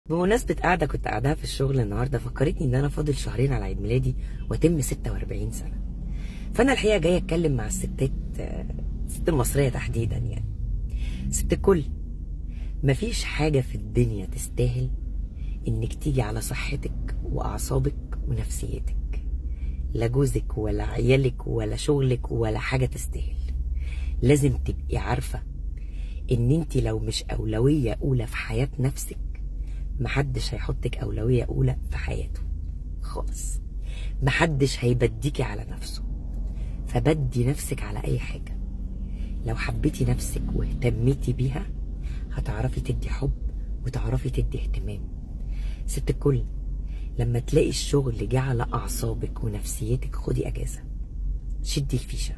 بمناسبة قاعدة كنت قاعدها في الشغل النهاردة، فكرتني إن أنا فاضل شهرين على عيد ميلادي وأتم 46 سنة. فأنا الحقيقة جاية أتكلم مع الستات، الست المصرية تحديدا يعني. ست الكل، مفيش حاجة في الدنيا تستاهل إنك تيجي على صحتك وأعصابك ونفسيتك. لا جوزك ولا عيالك ولا شغلك ولا حاجة تستاهل. لازم تبقي عارفة إن أنت لو مش أولوية أولى في حياة نفسك، محدش هيحطك أولوية أولى في حياته خالص. محدش هيبديكي على نفسه، فبدي نفسك على أي حاجة. لو حبيتي نفسك واهتميتي بيها هتعرفي تدي حب وتعرفي تدي اهتمام. ست الكل، لما تلاقي الشغل جه على أعصابك ونفسيتك، خدي أجازة، شدي الفيشة،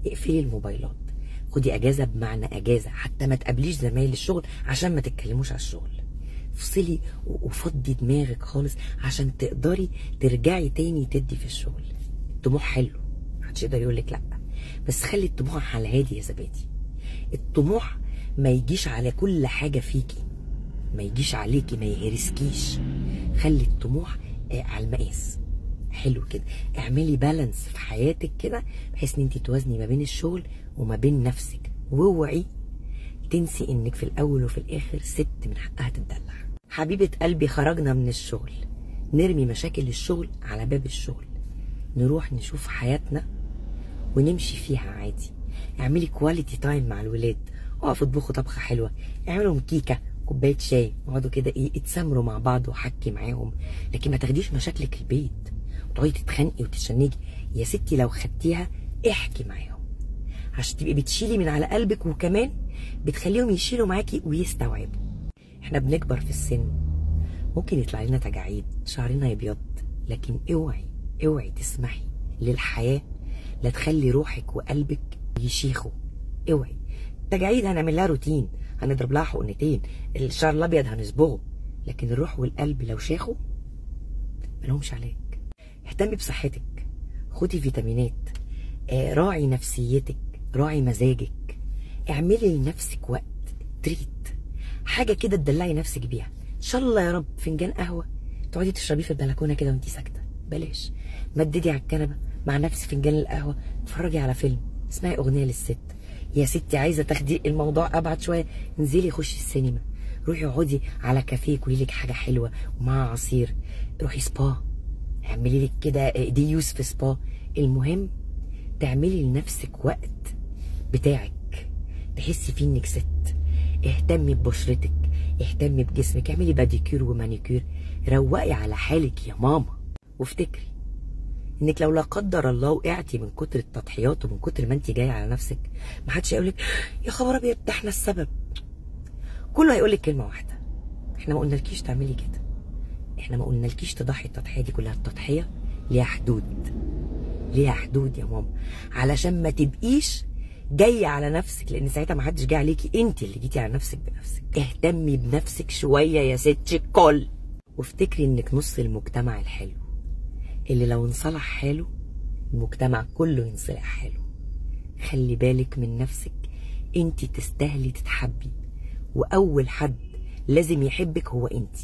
اقفلي الموبايلات، خدي أجازة بمعنى أجازة، حتى ما تقابليش زمايل الشغل عشان ما تتكلموش على الشغل. افصلي وفضي دماغك خالص عشان تقدري ترجعي تاني تدي في الشغل. الطموح حلو، محدش يقدر يقولك لأ، بس خلي الطموح على الهادي يا زبادي. الطموح ما يجيش على كل حاجة فيكي، ما يجيش عليكي، ما يهرسكيش. خلي الطموح على المقاس، حلو كده. اعملي بالانس في حياتك كده بحيث ان انت توازني ما بين الشغل وما بين نفسك، واوعي تنسي انك في الاول وفي الاخر ست من حقها تتدلع. حبيبة قلبي، خرجنا من الشغل، نرمي مشاكل الشغل على باب الشغل، نروح نشوف حياتنا ونمشي فيها عادي. اعملي كواليتي تايم مع الولاد، اقفوا اطبخوا طبخه حلوه، اعملوا كيكه، كوبايه شاي، اقعدوا كده اتسامروا مع بعض وحكي معاهم. لكن ما تاخديش مشاكلك البيت وتقعدي تتخانقي وتتشنجي. يا ستي لو خدتيها احكي معاهم عشان تبقي بتشيلي من على قلبك، وكمان بتخليهم يشيلوا معاكي ويستوعبوا. احنا بنكبر في السن، ممكن يطلع لنا تجاعيد، شعرنا يبيض، لكن اوعي تسمحي للحياه لا تخلي روحك وقلبك يشيخوا. اوعي. التجاعيد هنعمل لها روتين، هنضرب لها حقنتين، الشعر الابيض هنصبغه، لكن الروح والقلب لو شاخوا ملهمش علاج. اهتمي بصحتك، خدي فيتامينات، راعي نفسيتك، راعي مزاجك، اعملي لنفسك وقت تريت، حاجه كده تدلعي نفسك بيها. ان شاء الله يا رب فنجان قهوه تقعدي تشربيه في البلكونه كده وانتي ساكته، بلاش. مددي على الكنبه مع نفس فنجان القهوه، اتفرجي على فيلم، اسمعي اغنيه للست. يا ستي عايزه تاخدي الموضوع ابعد شويه، انزلي خشي السينما، روحي اقعدي على كافيه كلي لك حاجه حلوه ومعها عصير، روحي سبا، اعملي لك كده ديوس في سبا. المهم تعملي لنفسك وقت بتاعك تحسي فيه انك ست. اهتمي ببشرتك، اهتمي بجسمك، اعملي باديكير ومانيكير، روقي على حالك يا ماما. وافتكري انك لو لا قدر الله وقعتي من كتر التضحيات ومن كتر ما انت جايه على نفسك، محدش هيقولك يا خبر ابيض ده احنا السبب. كله هيقولك كلمه واحده، احنا ما قلنالكيش تعملي كده، احنا ما قلنالكيش تضحي التضحيه دي كلها. التضحيه ليها حدود، ليها حدود يا ماما، علشان ما تبقيش جايه على نفسك، لان ساعتها ما حدش جاي عليكي، انت اللي جيتي على نفسك بنفسك. اهتمي بنفسك شويه يا ست الكل، وافتكري انك نص المجتمع الحلو اللي لو انصلح حاله المجتمع كله ينصلح حاله. خلي بالك من نفسك، انت تستاهلي تتحبي، واول حد لازم يحبك هو انت.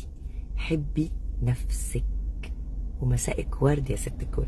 حبي نفسك، ومساءك ورد يا ست الكل.